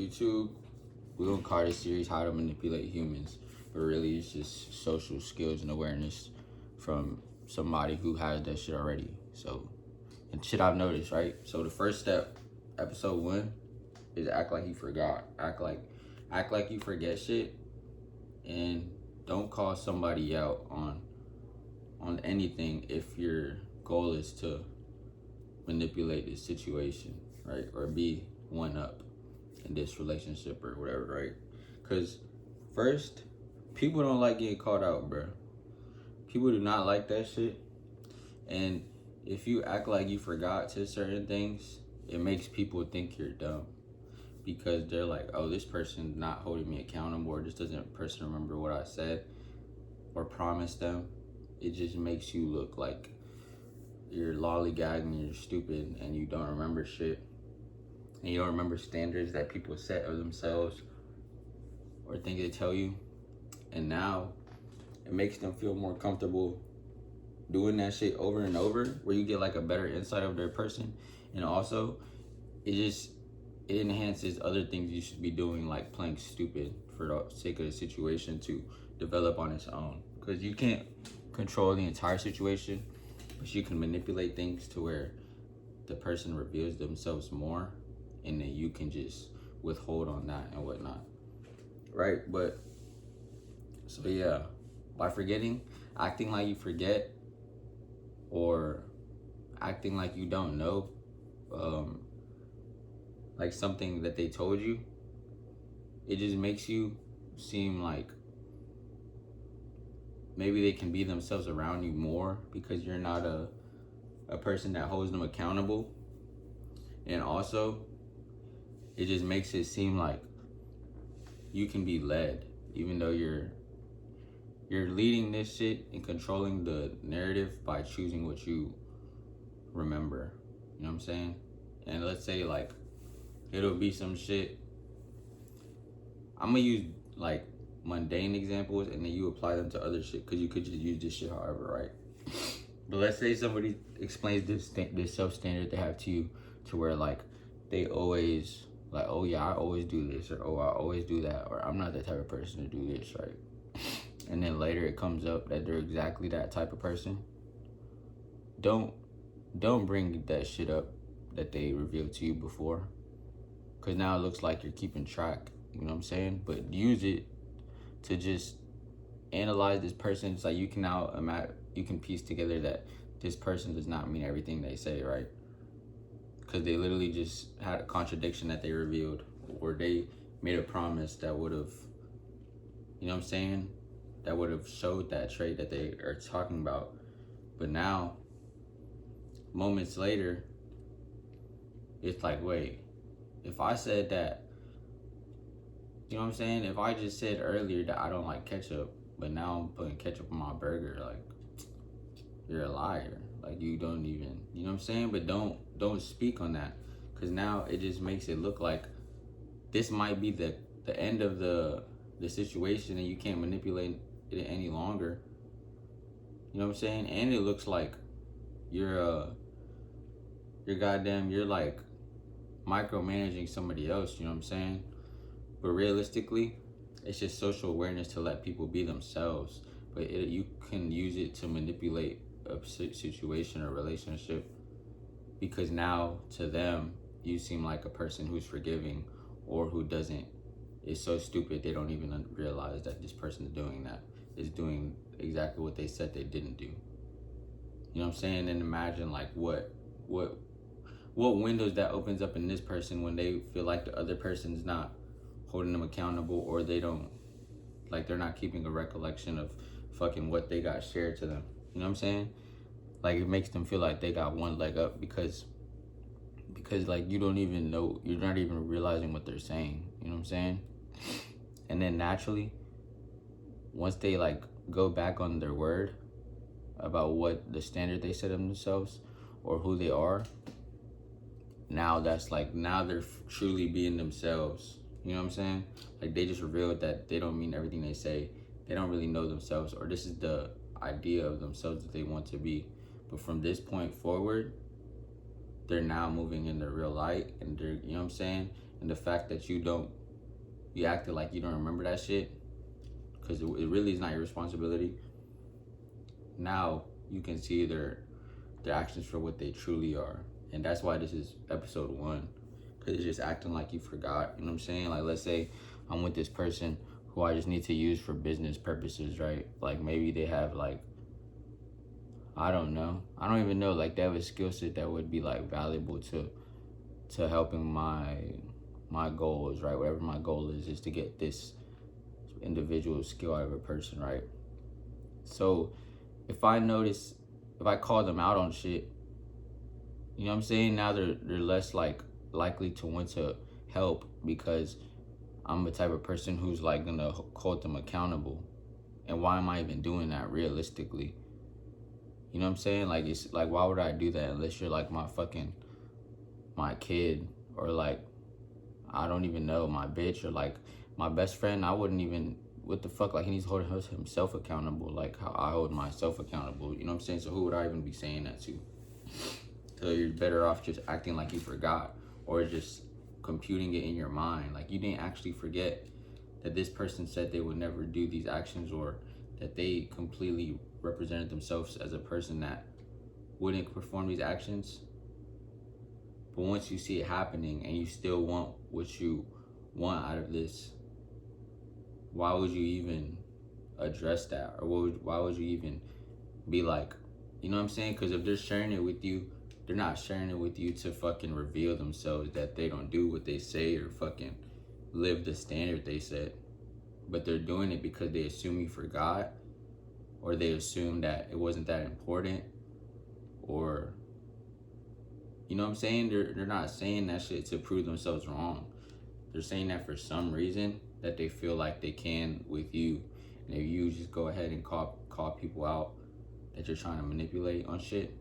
YouTube, we're gonna call this series How to Manipulate Humans, but really it's just social skills and awareness from somebody who has that shit already. So, and shit I've noticed, right? So the first step, episode 1, is act like you forgot. Act like you forget shit, and don't call somebody out on anything if your goal is to manipulate this situation, right? Or be one up in this relationship or whatever, right? Because first, people don't like getting called out, bro. People do not like that shit. And if you act like you forgot to certain things, it makes people think you're dumb. Because they're like, oh, this person's not holding me accountable, or this doesn't person remember what I said or promised them. It just makes you look like you're lollygagging, you're stupid, and you don't remember shit. And you don't remember standards that people set of themselves or things they tell you. And now it makes them feel more comfortable doing that shit over and over, where you get like a better insight of their person. And also, it enhances other things you should be doing, like playing stupid for the sake of the situation to develop on its own. Because you can't control the entire situation, but you can manipulate things to where the person reveals themselves more, and then you can just withhold on that and whatnot, right? But so yeah, by forgetting, acting like you forget, or acting like you don't know, like something that they told you, it just makes you seem like maybe they can be themselves around you more, because you're not a person that holds them accountable. And also, it just makes it seem like you can be led, even though you're leading this shit and controlling the narrative by choosing what you remember. You know what I'm saying? And let's say like it'll be some shit. I'm gonna use like mundane examples, and then you apply them to other shit, because you could just use this shit however, right? But let's say somebody explains this self-standard they have to you, to where like they always like, oh yeah, I always do this, or oh, I always do that, or I'm not the type of person to do this, right? And then later it comes up that they're exactly that type of person. Don't bring that shit up that they revealed to you before, because now it looks like you're keeping track. You know what I'm saying? But use it to just analyze this person. It's like you can piece together that this person does not mean everything they say, right? Because they literally just had a contradiction that they revealed, or they made a promise that would have, you know what I'm saying, that would have showed that trait that they are talking about. But now, moments later, it's like, wait, if I said that, you know what I'm saying? If I just said earlier that I don't like ketchup, but now I'm putting ketchup on my burger, like, you're a liar. Like, you don't even, you know what I'm saying? But don't speak on that, because now it just makes it look like this might be the end of the situation, and you can't manipulate it any longer. You know what I'm saying? And it looks like you're like micromanaging somebody else, you know what I'm saying? But realistically, it's just social awareness to let people be themselves. But you can use it to manipulate a situation or relationship, because now to them you seem like a person who's forgiving, or who doesn't, is so stupid they don't even realize that this person is doing exactly what they said they didn't do. You know what I'm saying? And imagine like what windows that opens up in this person when they feel like the other person's not holding them accountable, or they don't, like, they're not keeping a recollection of fucking what they got shared to them. You know what I'm saying? Like, it makes them feel like they got one leg up, because like you don't even know, you're not even realizing what they're saying. You know what I'm saying? And then naturally, once they like go back on their word about what the standard they set of themselves or who they are, now that's like, now they're truly being themselves. You know what I'm saying? Like, they just revealed that they don't mean everything they say. They don't really know themselves, or this is the idea of themselves that they want to be. But from this point forward, they're now moving in their real light, and they're, you know what I'm saying? And the fact that you acted like you don't remember that shit, because it really is not your responsibility. Now you can see their actions for what they truly are. And that's why this is episode 1, because it's just acting like you forgot. You know what I'm saying? Like, let's say I'm with this person who I just need to use for business purposes, right? Like, maybe they have, like, I don't know. I don't even know. Like, they have a skill set that would be, like, valuable to helping my goals, right? Whatever my goal is to get this individual skill out of a person, right? So if I call them out on shit, you know what I'm saying? Now they're less like likely to want to help, because I'm the type of person who's like gonna hold them accountable. And why am I even doing that realistically? You know what I'm saying? Like, it's like, why would I do that unless you're like my kid, or like, I don't even know, my bitch, or like my best friend? I wouldn't even, what the fuck? Like, he needs to hold himself accountable, like how I hold myself accountable. You know what I'm saying? So who would I even be saying that to? So you're better off just acting like you forgot, or just computing it in your mind. Like, you didn't actually forget that this person said they would never do these actions, or that they completely represented themselves as a person that wouldn't perform these actions. But once you see it happening and you still want what you want out of this, why would you even address that? Or why would you even be like, you know what I'm saying? Because if they're sharing it with you, they're not sharing it with you to fucking reveal themselves that they don't do what they say, or fucking live the standard they set. But they're doing it because they assume you forgot, or they assume that it wasn't that important, or, you know what I'm saying? They're not saying that shit to prove themselves wrong. They're saying that for some reason that they feel like they can with you. And if you just go ahead and call people out that you're trying to manipulate on shit,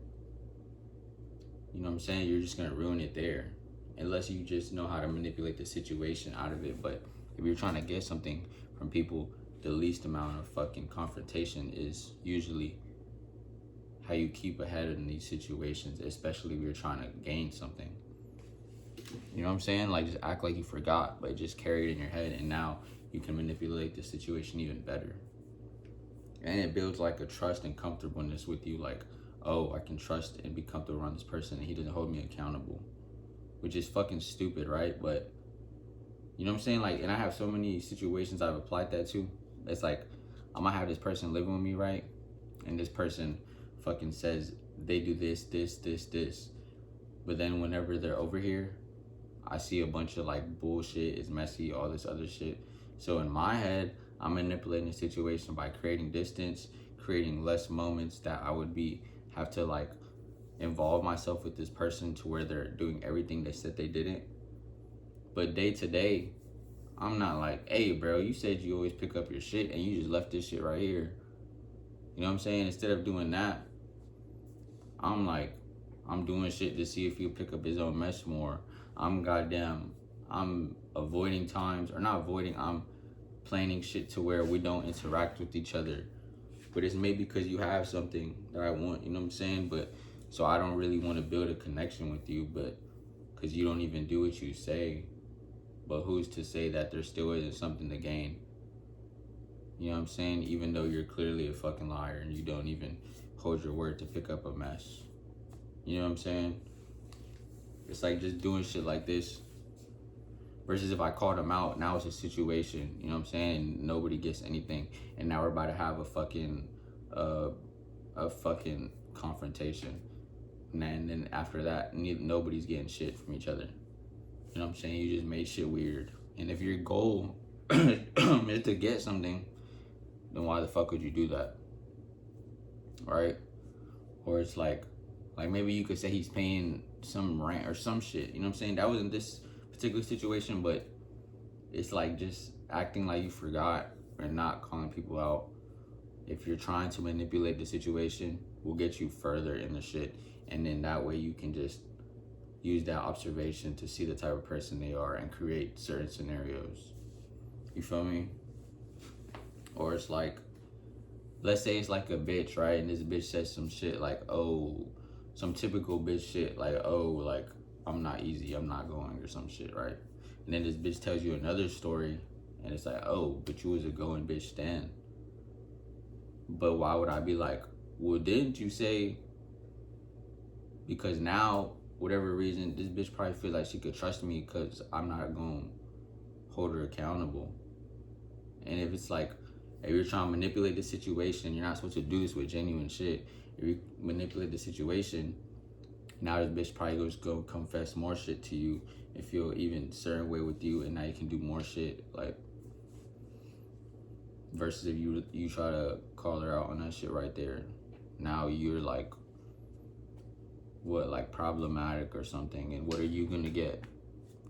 you know what I'm saying? You're just gonna ruin it there, unless you just know how to manipulate the situation out of it. But if you're trying to get something from people, the least amount of fucking confrontation is usually how you keep ahead in these situations, especially if you're trying to gain something. You know what I'm saying? Like, just act like you forgot, but just carry it in your head, and now you can manipulate the situation even better. And it builds like a trust and comfortableness with you, like, oh, I can trust and be comfortable around this person, and he doesn't hold me accountable. Which is fucking stupid, right? But you know what I'm saying? Like, and I have so many situations I've applied that to. It's like, I might have this person living with me, right? And this person fucking says they do this. But then whenever they're over here, I see a bunch of like bullshit, it's messy, all this other shit. So in my head, I'm manipulating the situation by creating distance, creating less moments that I would have to like involve myself with this person to where they're doing everything they said they didn't. But day to day, I'm not like, hey bro, you said you always pick up your shit and you just left this shit right here. You know what I'm saying? Instead of doing that, I'm like, I'm doing shit to see if he'll pick up his own mess more. I'm avoiding times, or not avoiding, I'm planning shit to where we don't interact with each other. But it's maybe because you have something that I want, you know what I'm saying? But so I don't really want to build a connection with you, but because you don't even do what you say. But who's to say that there still isn't something to gain? You know what I'm saying? Even though you're clearly a fucking liar and you don't even hold your word to pick up a mess. You know what I'm saying? It's like just doing shit like this. Versus if I called him out, now it's a situation, you know what I'm saying? Nobody gets anything. And now we're about to have a fucking confrontation. And then after that, nobody's getting shit from each other. You know what I'm saying? You just made shit weird. And if your goal is to get something, then why the fuck would you do that? Right? Or it's like maybe you could say he's paying some rent or some shit. You know what I'm saying? That wasn't this particular situation, but it's like just acting like you forgot or not calling people out. If you're trying to manipulate the situation, will get you further in the shit. And then that way you can just use that observation to see the type of person they are and create certain scenarios. You feel me? Or it's like, let's say it's like a bitch, right? And this bitch says some shit like, oh, some typical bitch shit like, oh, like, I'm not easy, I'm not going, or some shit, right? And then this bitch tells you another story, and it's like, oh, but you was a going bitch then. But why would I be like, well, didn't you say? Because now, whatever reason, this bitch probably feels like she could trust me because I'm not going to hold her accountable. And if it's like, if you're trying to manipulate the situation, you're not supposed to do this with genuine shit. If you manipulate the situation, now this bitch probably goes go confess more shit to you and feel even certain way with you, and now you can do more shit. Like, versus if you try to call her out on that shit right there, now you're like, what, like problematic or something, and what are you gonna get?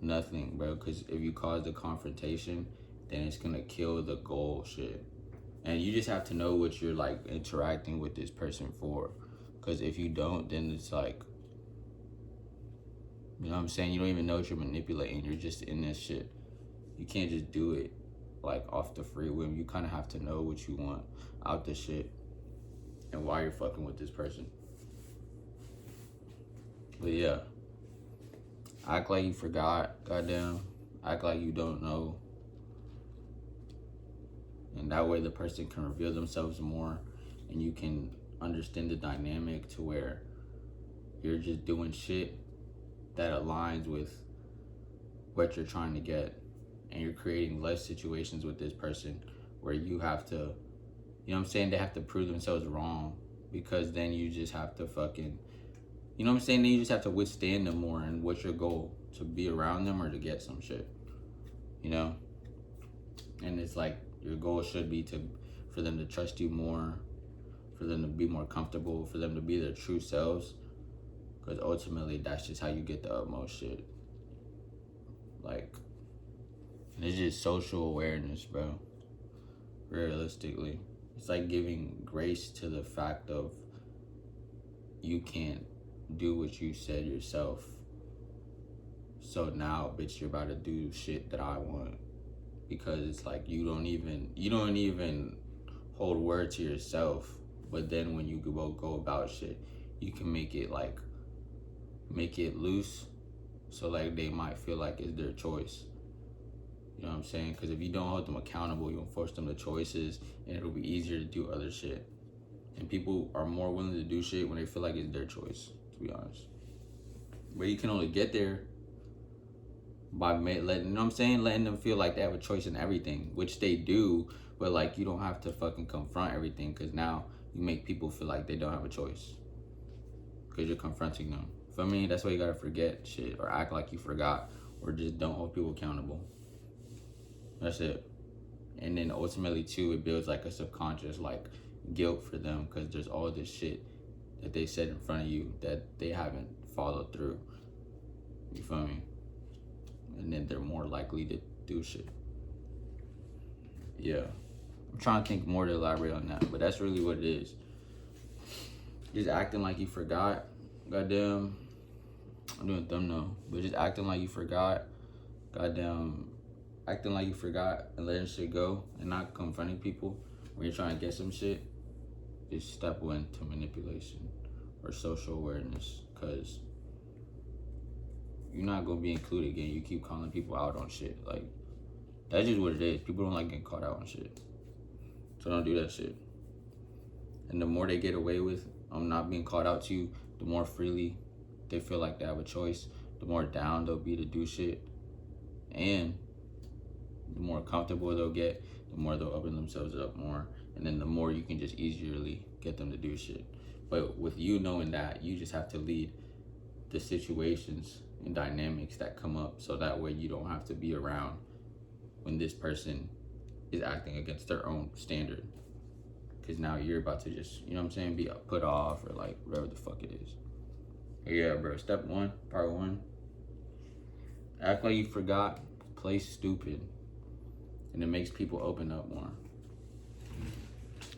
Nothing, bro. Because if you cause the confrontation, then it's gonna kill the goal shit. And you just have to know what you're like interacting with this person for. Because if you don't, then it's like, you know what I'm saying? You don't even know what you're manipulating. You're just in this shit. You can't just do it like off the free whim. You kind of have to know what you want out the shit and why you're fucking with this person. But yeah, act like you forgot, goddamn. Act like you don't know. And that way the person can reveal themselves more and you can understand the dynamic to where you're just doing shit that aligns with what you're trying to get. And you're creating less situations with this person where you have to, you know what I'm saying? They have to prove themselves wrong, because then you just have to fucking, you know what I'm saying? Then you just have to withstand them more. And what's your goal? To be around them or to get some shit, you know? And it's like, your goal should be for them to trust you more, for them to be more comfortable, for them to be their true selves. Because ultimately, that's just how you get the utmost shit. Like, it's just social awareness, bro. Realistically. It's like giving grace to the fact of you can't do what you said yourself. So now, bitch, you're about to do shit that I want. Because it's like you don't even hold word to yourself. But then when you go about shit, you can make it loose, so like they might feel like it's their choice. You know what I'm saying? Because if you don't hold them accountable, you'll force them to choices, and it'll be easier to do other shit. And people are more willing to do shit when they feel like it's their choice, to be honest. But you can only get there by letting, you know what I'm saying, letting them feel like they have a choice in everything, which they do. But like, you don't have to fucking confront everything, because now you make people feel like they don't have a choice because you're confronting them. For me, that's why you gotta forget shit, or act like you forgot, or just don't hold people accountable. That's it. And then ultimately too, it builds like a subconscious like guilt for them, because there's all this shit that they said in front of you that they haven't followed through. You feel me? And then they're more likely to do shit. Yeah. I'm trying to think more to elaborate on that, but that's really what it is. Just acting like you forgot. Goddamn. I'm doing thumbnail. But just acting like you forgot. Goddamn. Acting like you forgot and letting shit go and not confronting people when you're trying to get some shit is step one to manipulation or social awareness, because you're not gonna be included again. You keep calling people out on shit. Like, that's just what it is. People don't like getting caught out on shit. So don't do that shit. And the more they get away with not being called out to you, the more freely they feel like they have a choice, the more down they'll be to do shit. And the more comfortable they'll get, the more they'll open themselves up more. And then the more you can just easily get them to do shit. But with you knowing that, you just have to lead the situations and dynamics that come up, so that way you don't have to be around when this person is acting against their own standard. Because now you're about to just, you know what I'm saying, be put off or like whatever the fuck it is. Yeah, bro. Step one, part one. Act like you forgot, play stupid. And it makes people open up more.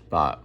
Bye.